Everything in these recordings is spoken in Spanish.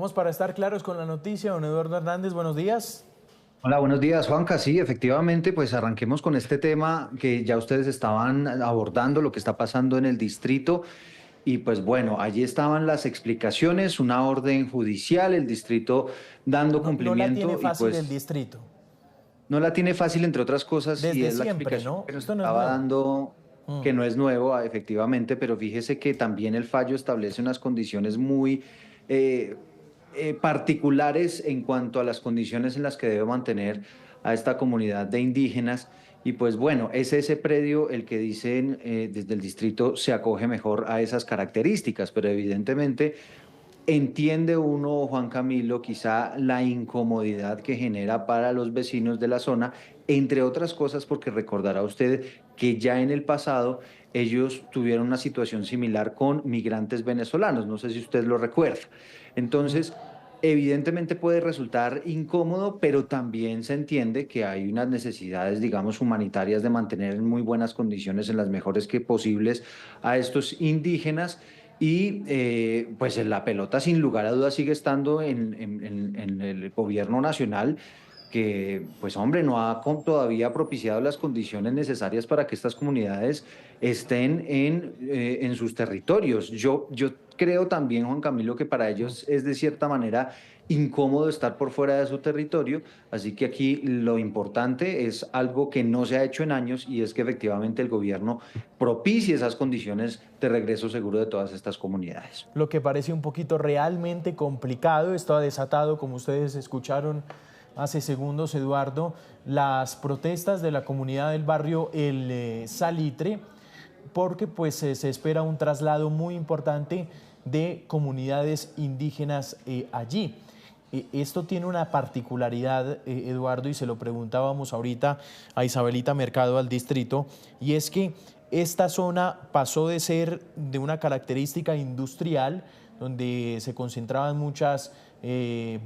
Vamos para estar claros con la noticia. Don Eduardo Hernández, buenos días. Hola, buenos días, Juanca. Sí, efectivamente, pues arranquemos con este tema que ya ustedes estaban abordando, lo que está pasando en el distrito. Y pues bueno, allí estaban las explicaciones, una orden judicial, el distrito dando No la tiene cumplimiento y fácil el pues distrito. no la tiene fácil, entre otras cosas, y Desde es la siempre, explicación ¿no? que nos Esto no es estaba nuevo. dando, Mm. que no es nuevo, efectivamente, pero fíjese que también el fallo establece unas condiciones muy eh, particulares en cuanto a las condiciones en las que debe mantener a esta comunidad de indígenas. Y pues bueno, es ese predio el que dicen desde el distrito se acoge mejor a esas características, pero evidentemente entiende uno, Juan Camilo, quizá la incomodidad que genera para los vecinos de la zona, entre otras cosas porque recordará usted que ya en el pasado ellos tuvieron una situación similar con migrantes venezolanos, no sé si usted lo recuerda. Entonces, evidentemente puede resultar incómodo, pero también se entiende que hay unas necesidades, digamos, humanitarias de mantener en muy buenas condiciones, en las mejores que posibles, a estos indígenas. Y pues la pelota sin lugar a dudas sigue estando en el gobierno nacional, que pues hombre no ha todavía propiciado las condiciones necesarias para que estas comunidades estén en sus territorios. Yo creo también, Juan Camilo, que para ellos es de cierta manera incómodo estar por fuera de su territorio, así que aquí lo importante es algo que no se ha hecho en años y es que efectivamente el gobierno propicie esas condiciones de regreso seguro de todas estas comunidades. Lo que parece un poquito realmente complicado, está desatado, como ustedes escucharon hace segundos, Eduardo, las protestas de la comunidad del barrio El Salitre, porque pues se espera un traslado muy importante de comunidades indígenas allí. Esto tiene una particularidad, Eduardo, y se lo preguntábamos ahorita a Isabelita Mercado, al distrito, y es que esta zona pasó de ser de una característica industrial, donde se concentraban muchas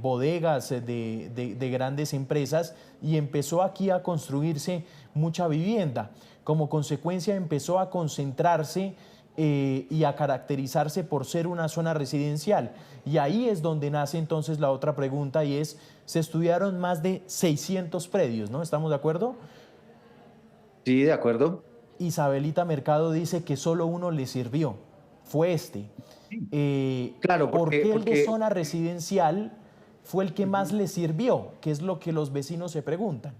bodegas de grandes empresas, y empezó aquí a construirse mucha vivienda. Como consecuencia empezó a concentrarse y a caracterizarse por ser una zona residencial. Y ahí es donde nace entonces la otra pregunta, y es, se estudiaron más de 600 predios, ¿no? ¿Estamos de acuerdo? Sí, de acuerdo. Isabelita Mercado dice que solo uno le sirvió, fue este. Sí. Claro, ¿Por qué el de porque zona residencial fue el que más ujú. le sirvió? ¿Qué es lo que los vecinos se preguntan?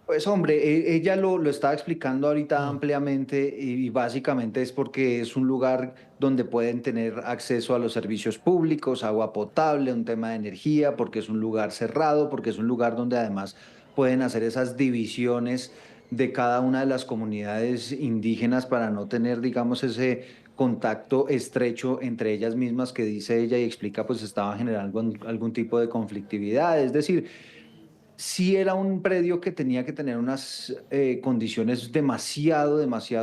Pues hombre, ella lo estaba explicando ahorita Mm. ampliamente y básicamente es porque es un lugar donde pueden tener acceso a los servicios públicos, agua potable, un tema de energía, porque es un lugar cerrado, porque es un lugar donde además pueden hacer esas divisiones de cada una de las comunidades indígenas para no tener, digamos, ese contacto estrecho entre ellas mismas que dice ella y explica, pues estaba generando algún tipo de conflictividad. Es decir, sí era un predio que tenía que tener unas condiciones demasiado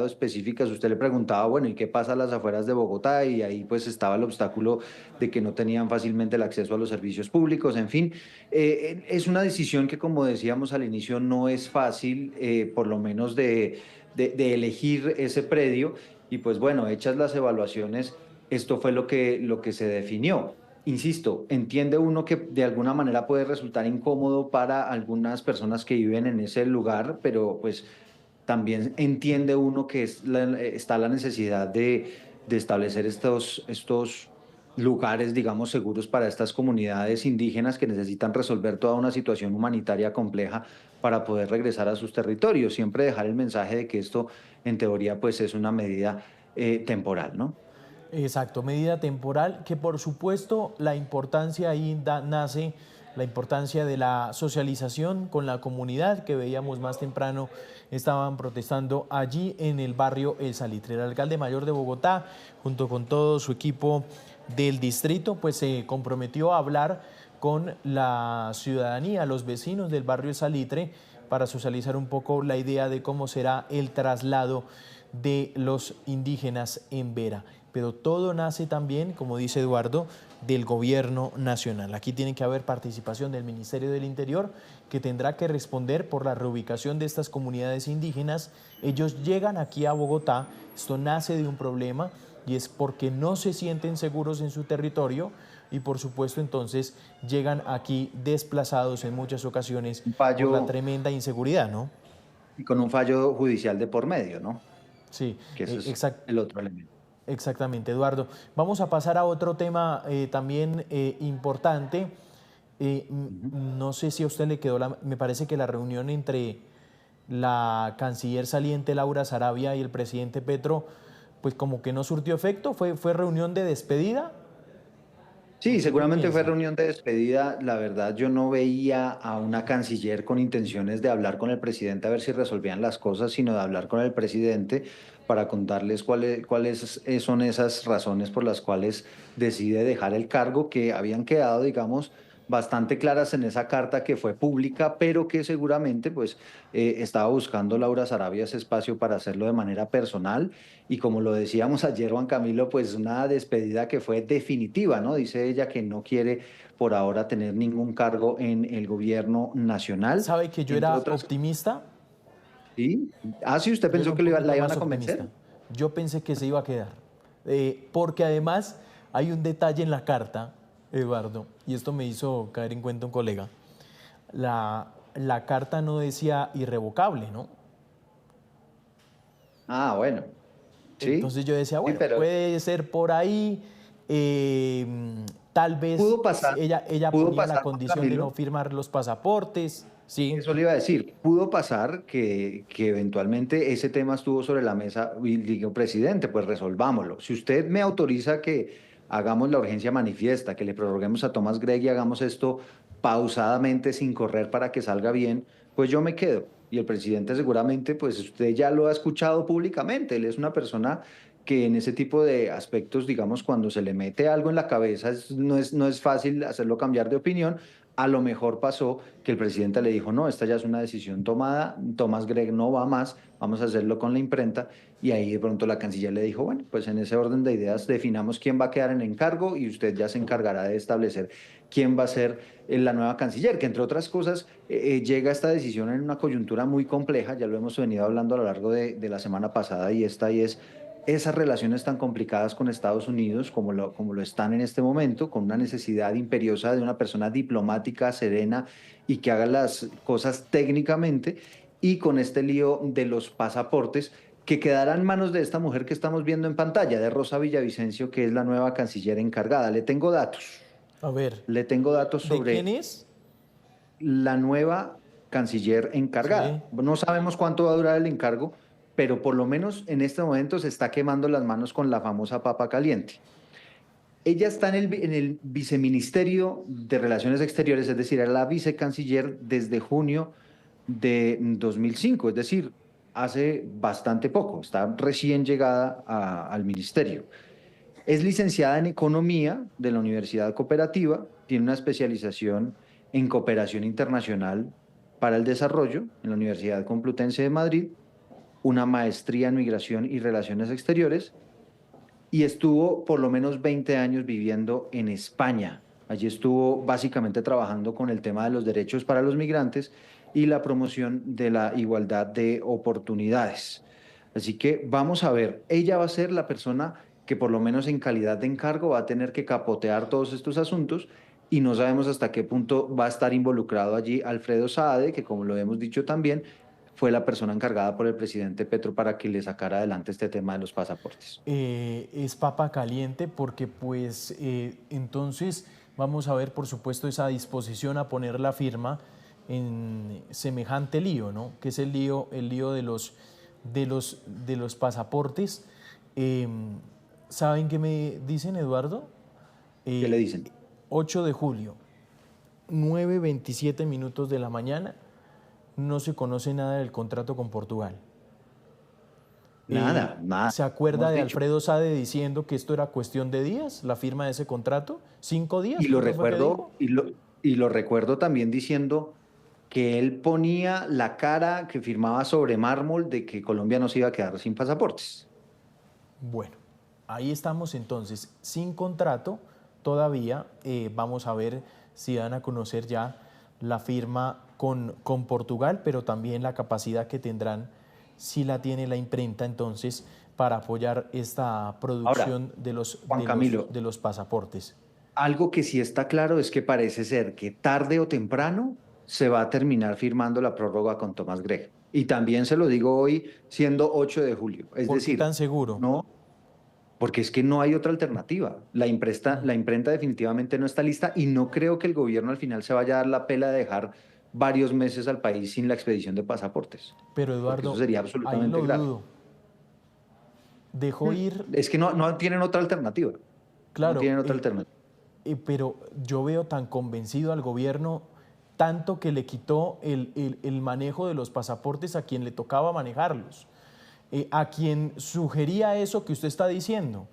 específicas. Usted le preguntaba, bueno, ¿y qué pasa a las afueras de Bogotá? Y ahí pues estaba el obstáculo de que no tenían fácilmente el acceso a los servicios públicos. En fin, es una decisión que, como decíamos al inicio, no es fácil, por lo menos de elegir ese predio. Y pues bueno, hechas las evaluaciones, esto fue lo que se definió. Insisto, entiende uno que de alguna manera puede resultar incómodo para algunas personas que viven en ese lugar, pero pues también entiende uno que está la necesidad de establecer estos lugares, digamos, seguros para estas comunidades indígenas que necesitan resolver toda una situación humanitaria compleja para poder regresar a sus territorios. Siempre dejar el mensaje de que esto, en teoría, pues es una medida temporal, ¿no? Exacto, medida temporal, que por supuesto la importancia ahí nace, la importancia de la socialización con la comunidad que veíamos más temprano, estaban protestando allí en el barrio El Salitre. El alcalde mayor de Bogotá, junto con todo su equipo del distrito, pues se comprometió a hablar con la ciudadanía, los vecinos del barrio El Salitre, para socializar un poco la idea de cómo será el traslado de los indígenas en Vera. Pero todo nace también, como dice Eduardo, del gobierno nacional. Aquí tiene que haber participación del Ministerio del Interior, que tendrá que responder por la reubicación de estas comunidades indígenas. Ellos llegan aquí a Bogotá, esto nace de un problema, y es porque no se sienten seguros en su territorio, y por supuesto entonces llegan aquí desplazados en muchas ocasiones Un por la fallo tremenda inseguridad, ¿no? y con un fallo judicial de por medio, ¿no? Sí, Que eso es exacto. el otro elemento. Exactamente, Eduardo. Vamos a pasar a otro tema también importante. Ujú. No sé si a usted le quedó, me parece que la reunión entre la canciller saliente Laura Sarabia y el presidente Petro, pues como que no surtió efecto, fue reunión de despedida. Sí, ¿Usted qué seguramente fue piensa? reunión de despedida. La verdad, yo no veía a una canciller con intenciones de hablar con el presidente a ver si resolvían las cosas, sino de hablar con el presidente para contarles cuáles son esas razones por las cuales decide dejar el cargo, que habían quedado, digamos, bastante claras en esa carta que fue pública, pero que seguramente pues estaba buscando Laura Sarabia ese espacio para hacerlo de manera personal y como lo decíamos ayer, Juan Camilo, pues una despedida que fue definitiva, ¿no? Dice ella que no quiere por ahora tener ningún cargo en el gobierno nacional, ¿Sabe que yo entre era otras. optimista? Sí. Ah, sí, usted Yo era pensó un que poquito la iban más a convencer. optimista. Yo pensé que se iba a quedar. Porque además hay un detalle en la carta, Eduardo, y esto me hizo caer en cuenta un colega. La carta no decía irrevocable, ¿no? Ah, bueno, sí, Entonces yo decía, sí, bueno, pero puede ser por ahí, eh, tal vez pudo pasar, ella pudo ponía la pasar, Juan condición de no Camilo. firmar los pasaportes, ¿sí? Eso le iba a decir, pudo pasar que eventualmente ese tema estuvo sobre la mesa y digo, presidente, pues resolvámoslo. Si usted me autoriza que hagamos la urgencia manifiesta, que le prorroguemos a Tomás Gregg y hagamos esto pausadamente sin correr para que salga bien, pues yo me quedo. Y el presidente seguramente, pues usted ya lo ha escuchado públicamente, él es una persona que en ese tipo de aspectos, digamos, cuando se le mete algo en la cabeza, no es fácil hacerlo cambiar de opinión. A lo mejor pasó que el presidente le dijo, no, esta ya es una decisión tomada, Tomás Gregg no va más, vamos a hacerlo con la imprenta. Y ahí de pronto la canciller le dijo, bueno, pues en ese orden de ideas definamos quién va a quedar en encargo y usted ya se encargará de establecer quién va a ser la nueva canciller, que entre otras cosas llega esta decisión en una coyuntura muy compleja, ya lo hemos venido hablando a lo largo de la semana pasada y esta y es esas relaciones tan complicadas con Estados Unidos como lo están en este momento, con una necesidad imperiosa de una persona diplomática, serena y que haga las cosas técnicamente, y con este lío de los pasaportes que quedará en manos de esta mujer que estamos viendo en pantalla, de Rosa Villavicencio, que es la nueva canciller encargada. A ver, Le tengo datos ¿de quién sobre es? la nueva canciller Sí. encargada. No sabemos cuánto va a durar el encargo, pero por lo menos en este momento se está quemando las manos con la famosa papa caliente. Ella está en el viceministerio de Relaciones Exteriores, es decir, era la vicecanciller desde junio de 2005, es decir, hace bastante poco, está recién llegada al ministerio. Es licenciada en Economía de la Universidad Cooperativa, tiene una especialización en Cooperación Internacional para el Desarrollo en la Universidad Complutense de Madrid, una maestría en Migración y Relaciones Exteriores y estuvo por lo menos 20 años viviendo en España. Allí estuvo básicamente trabajando con el tema de los derechos para los migrantes y la promoción de la igualdad de oportunidades. Así que vamos a ver, ella va a ser la persona que por lo menos en calidad de encargo va a tener que capotear todos estos asuntos y no sabemos hasta qué punto va a estar involucrado allí Alfredo Saade, que como lo hemos dicho también, fue la persona encargada por el presidente Petro para que le sacara adelante este tema de los pasaportes. Es papa caliente porque pues entonces vamos a ver por supuesto esa disposición a poner la firma en semejante lío, ¿no? Que es el lío de los pasaportes. Eh, ¿Saben qué me dicen, Eduardo? ¿Qué le Eh, dicen? 8 de julio, 9:27 de la mañana, no se conoce nada del contrato con Portugal. Nada, nada, ¿Se acuerda hemos de dicho. Alfredo Sade diciendo que esto era cuestión de días, la firma de ese contrato? ¿5 días? Y lo Creo que fue que recuerdo, dijo. y lo recuerdo también diciendo que él ponía la cara que firmaba sobre mármol de que Colombia no se iba a quedar sin pasaportes. Bueno, ahí estamos entonces, sin contrato todavía. Vamos a ver si dan a conocer ya la firma con Portugal, pero también la capacidad que tendrán, si la tiene la imprenta entonces, para apoyar esta Ahora, producción Juan Camilo, de los pasaportes. Algo que sí está claro es que parece ser que tarde o temprano se va a terminar firmando la prórroga con Tomás Gregg. Y también se lo digo hoy, siendo 8 de julio. Es ¿Por qué decir, tan seguro? no, porque es que no hay otra alternativa. La imprenta definitivamente no está lista y no creo que el gobierno al final se vaya a dar la pela de dejar varios meses al país sin la expedición de pasaportes, Pero porque eso Eduardo, sería ahí absolutamente lo grave. dudo. Dejó ir, Es que no tienen otra alternativa. No claro, tienen otra alternativa. pero yo veo tan convencido al gobierno, tanto que le quitó el manejo de los pasaportes a quien le tocaba manejarlos, a quien sugería eso que usted está diciendo,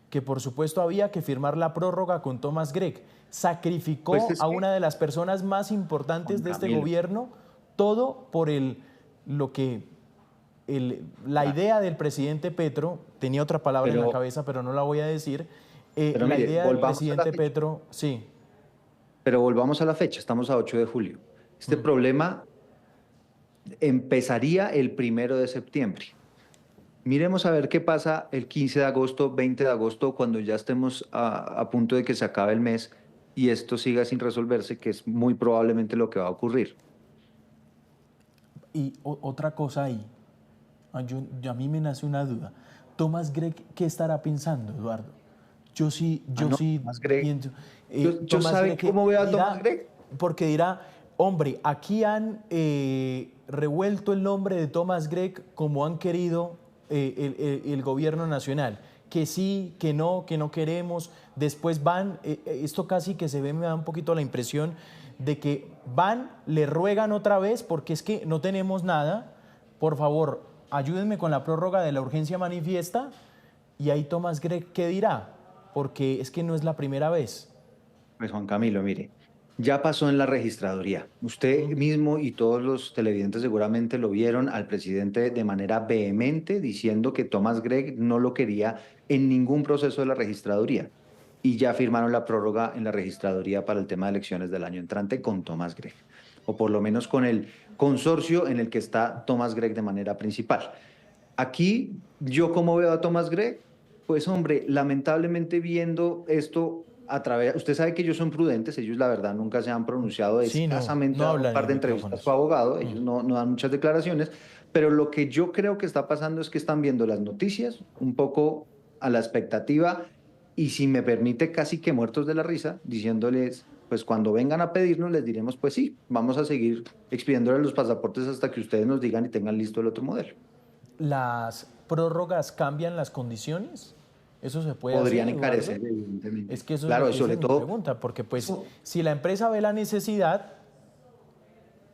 que por supuesto había que firmar la prórroga con Thomas Gregg. Pues Sacrificó es a que, una de las personas más Juan importantes de este Camilo, gobierno, todo por lo que la claro, idea del presidente Petro, tenía otra palabra en la pero, cabeza, pero no la voy a decir, pero la mire, idea del volvamos a la presidente fecha. Petro, sí. Pero volvamos a la fecha, estamos a 8 de julio. Este problema empezaría el 1 de septiembre. Miremos a ver qué pasa el 15 de agosto, 20 de agosto, cuando ya estemos a punto de que se acabe el mes y esto siga sin resolverse, que es muy probablemente lo que va a ocurrir. Y otra cosa ahí, a mí me nace una duda. Thomas Gregg, ¿qué estará pensando, Eduardo? Ah, Yo no, sí Tomás Gregg. pienso, Yo Thomas ¿sabe Gregg cómo veo a Tomás dirá, Gregg? porque dirá, hombre, aquí han revuelto el nombre de Thomas Gregg como han querido el gobierno nacional, que sí, que no queremos, después van, esto casi que se ve, me da un poquito la impresión de que van, le ruegan otra vez, porque es que no tenemos nada, por favor, ayúdenme con la prórroga de la urgencia manifiesta, y ahí Thomas Gregg, ¿qué dirá? Porque es que no es la primera vez. Pues Juan Camilo, mire, ya pasó en la registraduría. Usted mismo y todos los televidentes seguramente lo vieron al presidente de manera vehemente diciendo que Thomas Gregg no lo quería en ningún proceso de la registraduría. Y ya firmaron la prórroga en la registraduría para el tema de elecciones del año entrante con Thomas Gregg, o por lo menos con el consorcio en el que está Thomas Gregg de manera principal. Aquí, yo como veo a Thomas Gregg, pues hombre, lamentablemente viendo esto a través, usted sabe que ellos son prudentes, ellos la verdad nunca se han pronunciado, Sí, no, escasamente no dan un hablan par en de entrevistas a su micrófonos. abogado, ellos no dan muchas declaraciones, pero lo que yo creo que está pasando es que están viendo las noticias un poco a la expectativa y si me permite casi que muertos de la risa, diciéndoles, pues cuando vengan a pedirnos les diremos, pues sí, vamos a seguir expidiéndoles los pasaportes hasta que ustedes nos digan y tengan listo el otro modelo. ¿Las prórrogas cambian las condiciones? ¿Eso se puede hacer, Podrían Eduardo? encarecer, evidentemente. Es que eso es Claro, y esa sobre es mi todo, pregunta, porque pues eso, si la empresa ve la necesidad,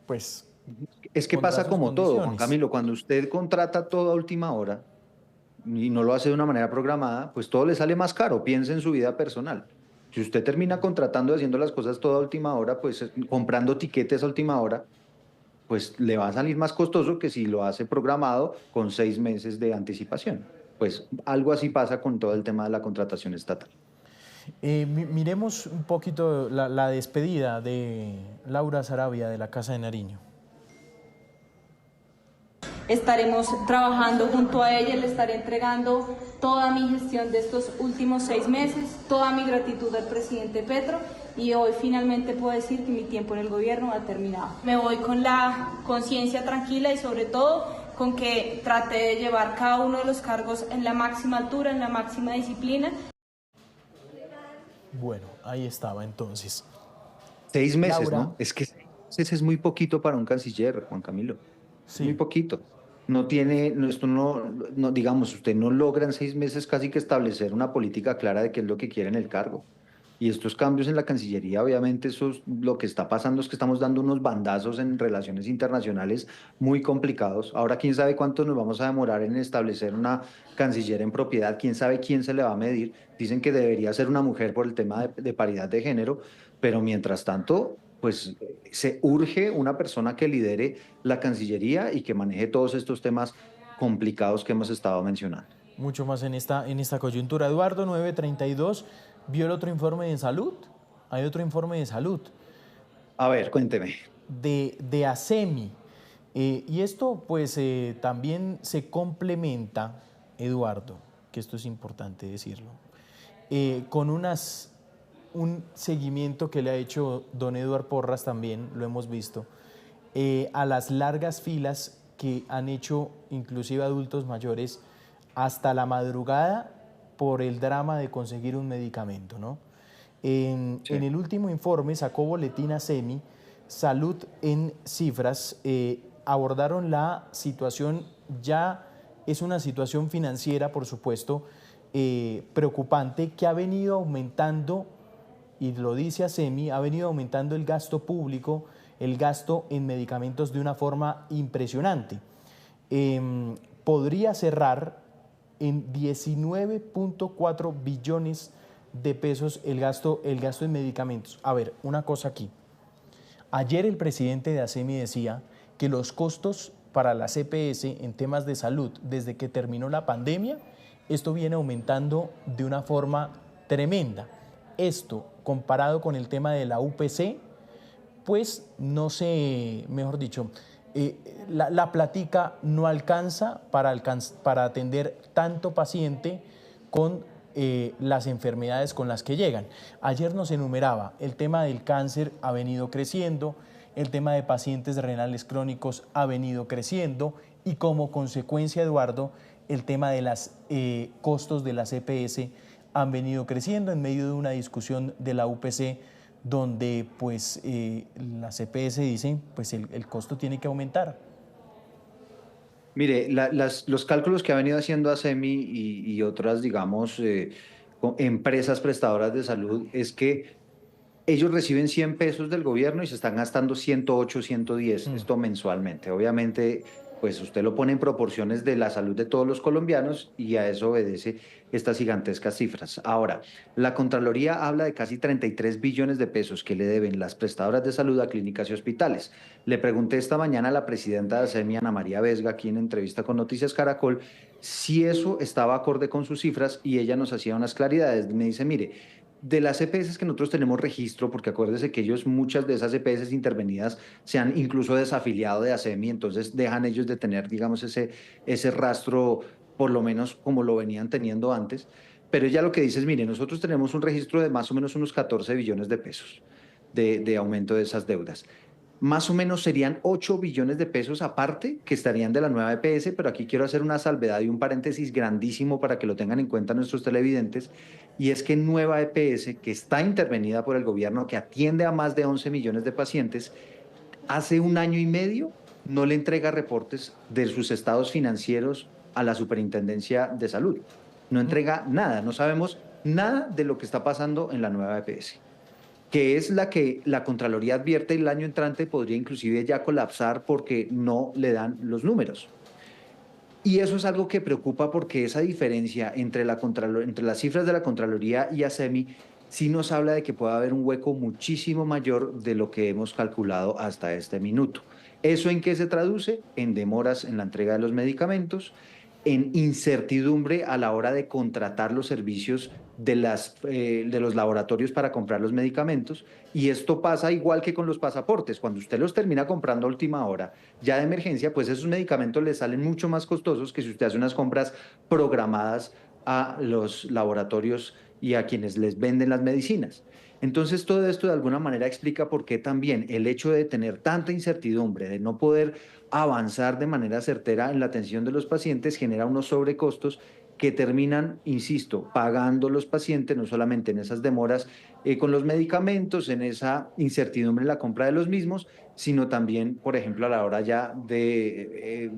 pues es que pondrá pasa sus como todo, Juan condiciones. Camilo, cuando usted contrata todo a última hora y no lo hace de una manera programada, pues todo le sale más caro, piense en su vida personal. Si usted termina contratando y haciendo las cosas todo a última hora, pues comprando tiquetes a última hora, pues le va a salir más costoso que si lo hace programado con 6 meses de anticipación. Pues algo así pasa con todo el tema de la contratación estatal. Miremos un poquito la despedida de Laura Sarabia de la Casa de Nariño. Estaremos trabajando junto a ella, le estaré entregando toda mi gestión de estos últimos 6 meses, toda mi gratitud al presidente Petro y hoy finalmente puedo decir que mi tiempo en el gobierno ha terminado. Me voy con la conciencia tranquila y sobre todo con que traté de llevar cada uno de los cargos en la máxima altura, en la máxima disciplina. Bueno, ahí estaba entonces. 6 meses, Laura, ¿no? Es que 6 meses es muy poquito para un canciller, Juan Camilo. Es muy sí, poquito. No tiene, esto digamos, usted no logra en 6 meses casi que establecer una política clara de qué es lo que quiere en el cargo. Y estos cambios en la Cancillería, obviamente, lo que está pasando es que estamos dando unos bandazos en relaciones internacionales muy complicados. Ahora, quién sabe cuánto nos vamos a demorar en establecer una canciller en propiedad, quién sabe quién se le va a medir. Dicen que debería ser una mujer por el tema de paridad de género, pero mientras tanto, pues se urge una persona que lidere la Cancillería y que maneje todos estos temas complicados que hemos estado mencionando. mucho más en esta coyuntura. Eduardo, 9:32, ¿vio el otro informe de salud? Hay otro informe de salud A ver, cuénteme. de ASEMI. Y esto pues también se complementa, Eduardo, que esto es importante decirlo, con unas un seguimiento que le ha hecho don Eduard Porras también, lo hemos visto, a las largas filas que han hecho inclusive adultos mayores hasta la madrugada por el drama de conseguir un medicamento, ¿no? En el último informe sacó boletín ASEMI, Salud en Cifras, abordaron la situación, ya es una situación financiera, por supuesto, preocupante, que ha venido aumentando, y lo dice ASEMI, ha venido aumentando el gasto público, el gasto en medicamentos de una forma impresionante. Podría cerrar en 19.4 billones de pesos el gasto en medicamentos. A ver, una cosa aquí. Ayer el presidente de ASEMI decía que los costos para las EPS en temas de salud, desde que terminó la pandemia, esto viene aumentando de una forma tremenda. Esto, comparado con el tema de la UPC, pues no sé, mejor dicho, la platica no alcanza para atender tanto paciente con las enfermedades con las que llegan. Ayer nos enumeraba, el tema del cáncer ha venido creciendo, el tema de pacientes renales crónicos ha venido creciendo y como consecuencia, Eduardo, el tema de los costos de las EPS han venido creciendo en medio de una discusión de la UPC donde pues las EPS dicen pues el costo tiene que aumentar. Mire, los cálculos que ha venido haciendo ASEMI y otras, digamos, empresas prestadoras de salud es que ellos reciben 100 pesos del gobierno y se están gastando 108, 110, esto mensualmente. Obviamente, pues usted lo pone en proporciones de la salud de todos los colombianos y a eso obedece estas gigantescas cifras. Ahora, la Contraloría habla de casi 33 billones de pesos que le deben las prestadoras de salud a clínicas y hospitales. Le pregunté esta mañana a la presidenta de ASEMI, Ana María Vesga, aquí en entrevista con Noticias Caracol, si eso estaba acorde con sus cifras y ella nos hacía unas claridades. Me dice, mire, de las EPS que nosotros tenemos registro, porque acuérdese que ellos, muchas de esas EPS intervenidas se han incluso desafiliado de ASEMI, entonces dejan ellos de tener, digamos, ese rastro, por lo menos como lo venían teniendo antes. Pero ella lo que dice es, mire, nosotros tenemos un registro de más o menos unos 14 billones de pesos de aumento de esas deudas. Más o menos serían 8 billones de pesos aparte que estarían de la nueva EPS, pero aquí quiero hacer una salvedad y un paréntesis grandísimo para que lo tengan en cuenta nuestros televidentes, y es que nueva EPS, que está intervenida por el gobierno, que atiende a más de 11 millones de pacientes, hace un año y medio no le entrega reportes de sus estados financieros a la Superintendencia de Salud. No entrega nada, no sabemos nada de lo que está pasando en la nueva EPS, que es la que la Contraloría advierte el año entrante podría inclusive ya colapsar porque no le dan los números. Y eso es algo que preocupa porque esa diferencia entre las cifras de la Contraloría y ASEMI sí nos habla de que puede haber un hueco muchísimo mayor de lo que hemos calculado hasta este minuto. ¿Eso en qué se traduce? En demoras en la entrega de los medicamentos, en incertidumbre a la hora de contratar los servicios de los laboratorios para comprar los medicamentos, y esto pasa igual que con los pasaportes. Cuando usted los termina comprando a última hora, ya de emergencia, pues esos medicamentos le salen mucho más costosos que si usted hace unas compras programadas a los laboratorios y a quienes les venden las medicinas. Entonces, todo esto de alguna manera explica por qué también el hecho de tener tanta incertidumbre, de no poder avanzar de manera certera en la atención de los pacientes, genera unos sobrecostos que terminan, insisto, pagando los pacientes, no solamente en esas demoras con los medicamentos, en esa incertidumbre en la compra de los mismos, sino también, por ejemplo, a la hora ya de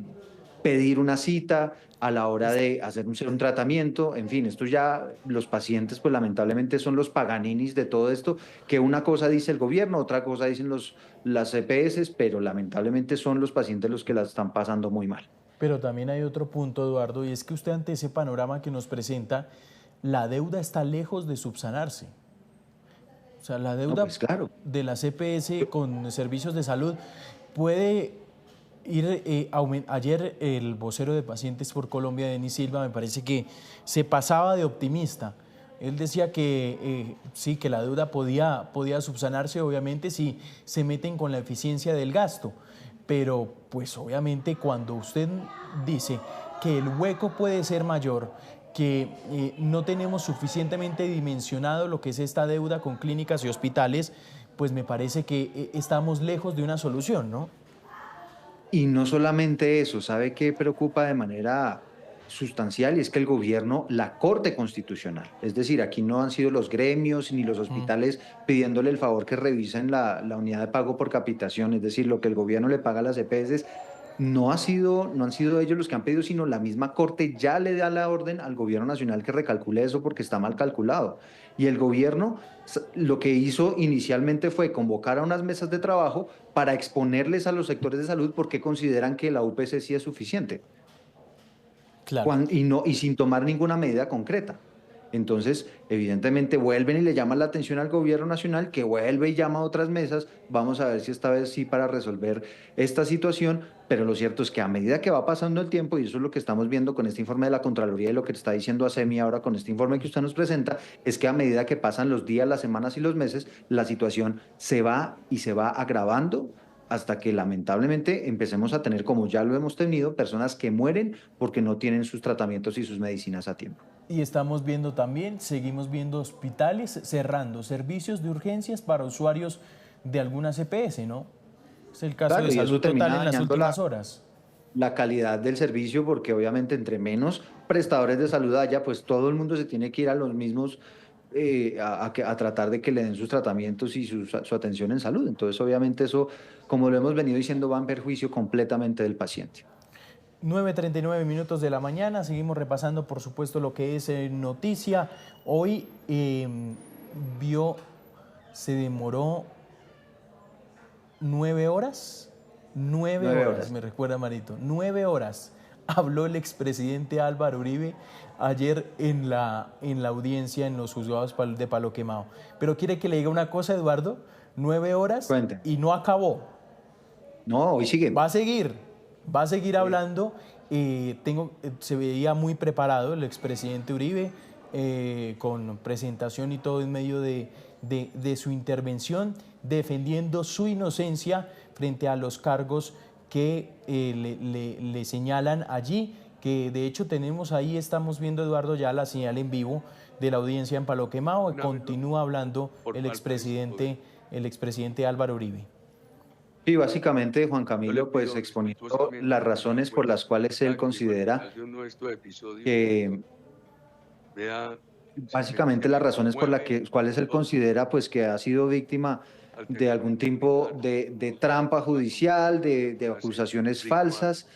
pedir una cita, a la hora de hacer un tratamiento, en fin, esto ya los pacientes pues lamentablemente son los paganinis de todo esto, que una cosa dice el gobierno, otra cosa dicen las EPS, pero lamentablemente son los pacientes los que la están pasando muy mal. Pero también hay otro punto, Eduardo, y es que usted ante ese panorama que nos presenta, la deuda está lejos de subsanarse. O sea, la deuda claro, de las EPS con servicios de salud puede ir, ayer el vocero de Pacientes por Colombia, Denis Silva, me parece que se pasaba de optimista. Él decía que sí, que la deuda podía subsanarse, obviamente, si se meten con la eficiencia del gasto. Pero, pues, obviamente, cuando usted dice que el hueco puede ser mayor, que no tenemos suficientemente dimensionado lo que es esta deuda con clínicas y hospitales, pues me parece que estamos lejos de una solución, ¿no? Y no solamente eso, ¿sabe qué preocupa de manera sustancial? Y es que el gobierno, la Corte Constitucional, es decir, aquí no han sido los gremios ni los hospitales pidiéndole el favor que revisen la unidad de pago por capitación, es decir, lo que el gobierno le paga a las EPS, no han sido ellos los que han pedido, sino la misma Corte ya le da la orden al gobierno nacional que recalcule eso porque está mal calculado. Y el gobierno lo que hizo inicialmente fue convocar a unas mesas de trabajo para exponerles a los sectores de salud por qué consideran que la UPC sí es suficiente. Claro. Y sin tomar ninguna medida concreta. Entonces, evidentemente, vuelven y le llaman la atención al gobierno nacional, que vuelve y llama a otras mesas. Vamos a ver si esta vez sí para resolver esta situación, pero lo cierto es que a medida que va pasando el tiempo, y eso es lo que estamos viendo con este informe de la Contraloría y lo que está diciendo ASEMI ahora con este informe que usted nos presenta, es que a medida que pasan los días, las semanas y los meses, la situación se va y se va agravando hasta que lamentablemente empecemos a tener, como ya lo hemos tenido, personas que mueren porque no tienen sus tratamientos y sus medicinas a tiempo. Y estamos viendo también, seguimos viendo hospitales cerrando servicios de urgencias para usuarios de algunas EPS, ¿no? Es el caso de Salud Total en las últimas horas. La calidad del servicio, porque obviamente entre menos prestadores de salud haya, pues todo el mundo se tiene que ir a los mismos a tratar de que le den sus tratamientos y su atención en salud. Entonces, obviamente eso, como lo hemos venido diciendo, va en perjuicio completamente del paciente. 9:39 minutos de la mañana, seguimos repasando por supuesto lo que es noticia. Hoy se demoró 9 horas, 9 horas, me recuerda Marito, 9 horas habló el expresidente Álvaro Uribe ayer en la audiencia en los juzgados de Palo Quemado. Pero quiere que le diga una cosa, Eduardo, 9 horas. Cuente. Y no acabó. No, hoy sigue. Va a seguir hablando. Se veía muy preparado el expresidente Uribe, con presentación y todo en medio de su intervención, defendiendo su inocencia frente a los cargos que le señalan allí, que de hecho tenemos ahí, estamos viendo, Eduardo, ya la señal en vivo de la audiencia en Palo Quemado. Continúa hablando el expresidente Álvaro Uribe. Sí, básicamente, Juan Camilo, pues exponiendo las razones por las cuales él considera que, básicamente las razones por las cuales él considera pues que ha sido víctima de algún tipo de trampa judicial, de acusaciones falsas.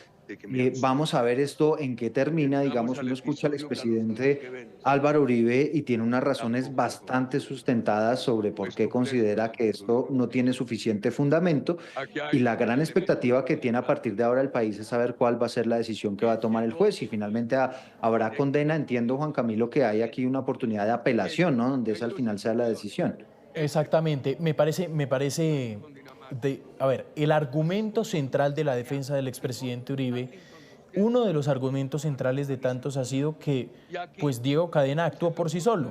Vamos a ver esto en qué termina. Digamos, uno escucha al expresidente Álvaro Uribe y tiene unas razones bastante sustentadas sobre por qué considera que esto no tiene suficiente fundamento, y la gran expectativa que tiene a partir de ahora el país es saber cuál va a ser la decisión que va a tomar el juez. Si finalmente habrá condena, entiendo, Juan Camilo, que hay aquí una oportunidad de apelación, ¿no? Donde esa al final sea la decisión. Exactamente, me parece a ver, el argumento central de la defensa del expresidente Uribe, uno de los argumentos centrales de tantos ha sido que pues Diego Cadena actuó por sí solo.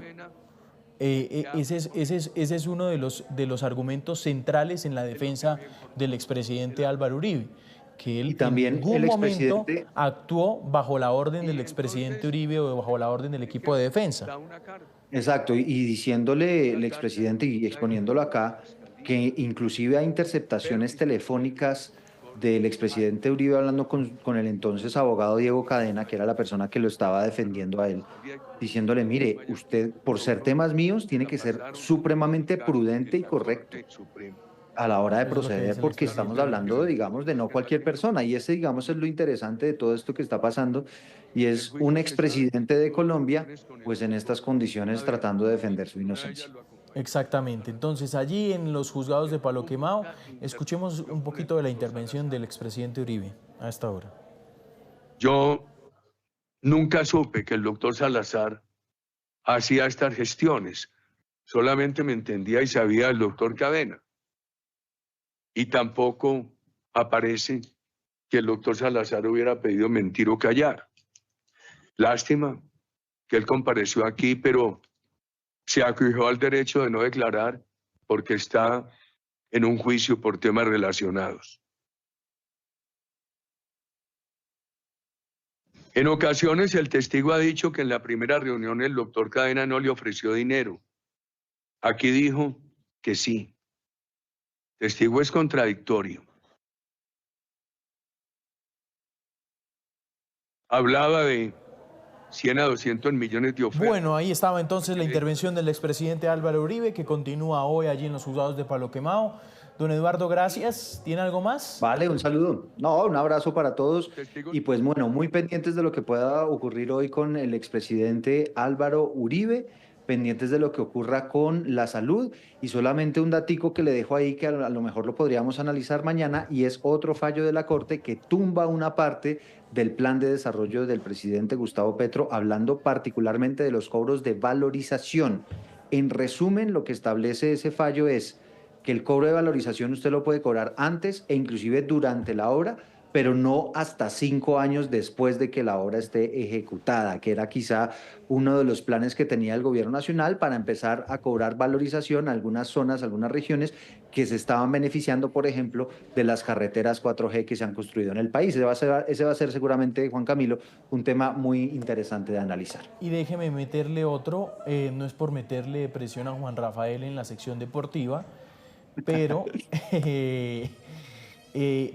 Ese es uno de los argumentos centrales en la defensa del expresidente Álvaro Uribe, que él en ningún momento actuó bajo la orden del expresidente Uribe o bajo la orden del equipo de defensa. Exacto, y diciéndole el expresidente y exponiéndolo acá, que inclusive hay interceptaciones telefónicas del expresidente Uribe hablando con el entonces abogado Diego Cadena, que era la persona que lo estaba defendiendo a él, diciéndole, mire, usted por ser temas míos tiene que ser supremamente prudente y correcto a la hora de proceder, porque estamos hablando, digamos, de no cualquier persona, y ese, digamos, es lo interesante de todo esto que está pasando, y es un expresidente de Colombia, pues en estas condiciones tratando de defender su inocencia. Exactamente. Entonces, allí en los juzgados de Palo Quemado, escuchemos un poquito de la intervención del expresidente Uribe a esta hora. Yo nunca supe que el doctor Salazar hacía estas gestiones. Solamente me entendía y sabía el doctor Cadena. Y tampoco aparece que el doctor Salazar hubiera pedido mentir o callar. Lástima que él compareció aquí, pero se acogió al derecho de no declarar porque está en un juicio por temas relacionados. En ocasiones el testigo ha dicho que en la primera reunión el doctor Cadena no le ofreció dinero. Aquí dijo que sí. Testigo es contradictorio. Hablaba de 100 a 200 millones de ofertas. Bueno, ahí estaba entonces la intervención del expresidente Álvaro Uribe, que continúa hoy allí en los juzgados de Palo Quemado. Don Eduardo, gracias. ¿Tiene algo más? Vale, un saludo. No, un abrazo para todos. Y pues bueno, muy pendientes de lo que pueda ocurrir hoy con el expresidente Álvaro Uribe, pendientes de lo que ocurra con la salud. Y solamente un datico que le dejo ahí que a lo mejor lo podríamos analizar mañana, y es otro fallo de la Corte que tumba una parte del plan de desarrollo del presidente Gustavo Petro, hablando particularmente de los cobros de valorización. En resumen, lo que establece ese fallo es que el cobro de valorización usted lo puede cobrar antes e inclusive durante la obra, pero no hasta 5 años después de que la obra esté ejecutada, que era quizá uno de los planes que tenía el gobierno nacional para empezar a cobrar valorización a algunas zonas, algunas regiones que se estaban beneficiando, por ejemplo, de las carreteras 4G que se han construido en el país. Ese va a ser seguramente, Juan Camilo, un tema muy interesante de analizar. Y déjeme meterle otro, no es por meterle presión a Juan Rafael en la sección deportiva, pero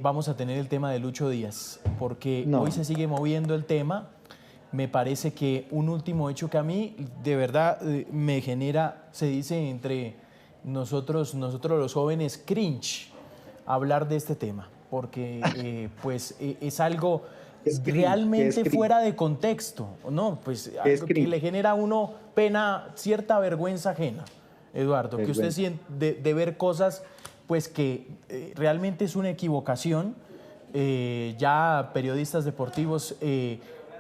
vamos a tener el tema de Lucho Díaz, porque hoy se sigue moviendo el tema. Me parece que un último hecho que a mí de verdad me genera, se dice entre nosotros los jóvenes, cringe, hablar de este tema, porque pues es algo realmente fuera de contexto, ¿no? Pues algo que le genera a uno pena, cierta vergüenza ajena. Eduardo, que usted siente de ver cosas pues que realmente es una equivocación. Ya periodistas deportivos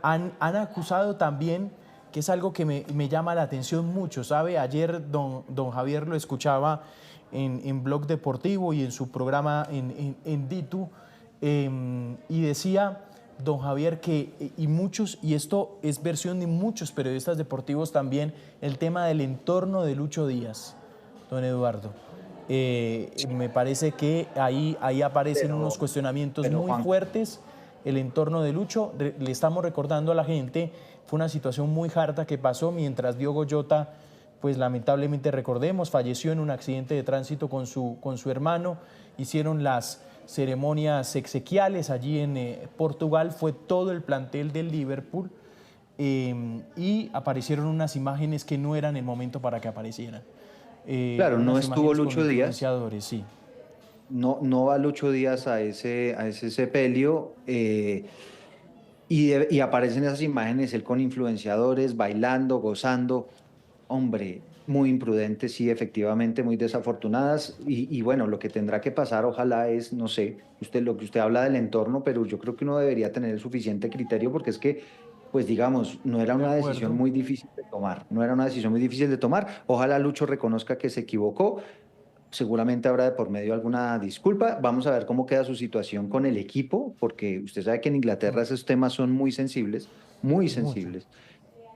han acusado también, que es algo que me llama la atención mucho, ¿sabe? Ayer don Javier lo escuchaba en Blog Deportivo y en su programa en Ditu, y decía don Javier que, y esto es versión de muchos periodistas deportivos también, el tema del entorno de Lucho Díaz, don Eduardo. Me parece que ahí aparecen unos cuestionamientos muy fuertes. El entorno de Lucho, le estamos recordando a la gente, fue una situación muy harta que pasó mientras Diogo Jota, pues lamentablemente recordemos, falleció en un accidente de tránsito con su hermano. Hicieron las ceremonias exequiales allí en Portugal, fue todo el plantel del Liverpool, y aparecieron unas imágenes que no eran el momento para que aparecieran. Claro, no estuvo Lucho Díaz. Sí. No va Lucho Díaz a ese sepelio, y aparecen esas imágenes, él con influenciadores, bailando, gozando. Hombre, muy imprudentes, sí, efectivamente, muy desafortunadas. Y bueno, lo que tendrá que pasar, ojalá es, no sé, lo que usted habla del entorno, pero yo creo que uno debería tener el suficiente criterio, porque es que, pues digamos, no era una decisión muy difícil de tomar, no era una decisión muy difícil de tomar. Ojalá Lucho reconozca que se equivocó. Seguramente habrá de por medio alguna disculpa. Vamos a ver cómo queda su situación con el equipo, porque usted sabe que en Inglaterra esos temas son muy sensibles, muy sensibles.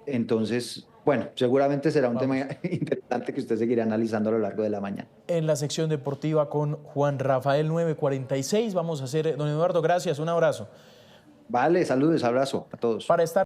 Entonces, bueno, seguramente será un tema interesante que usted seguirá analizando a lo largo de la mañana. En la sección deportiva con Juan Rafael 946 vamos a hacer, don Eduardo, gracias, un abrazo. Vale, saludos, abrazo a todos. Para estar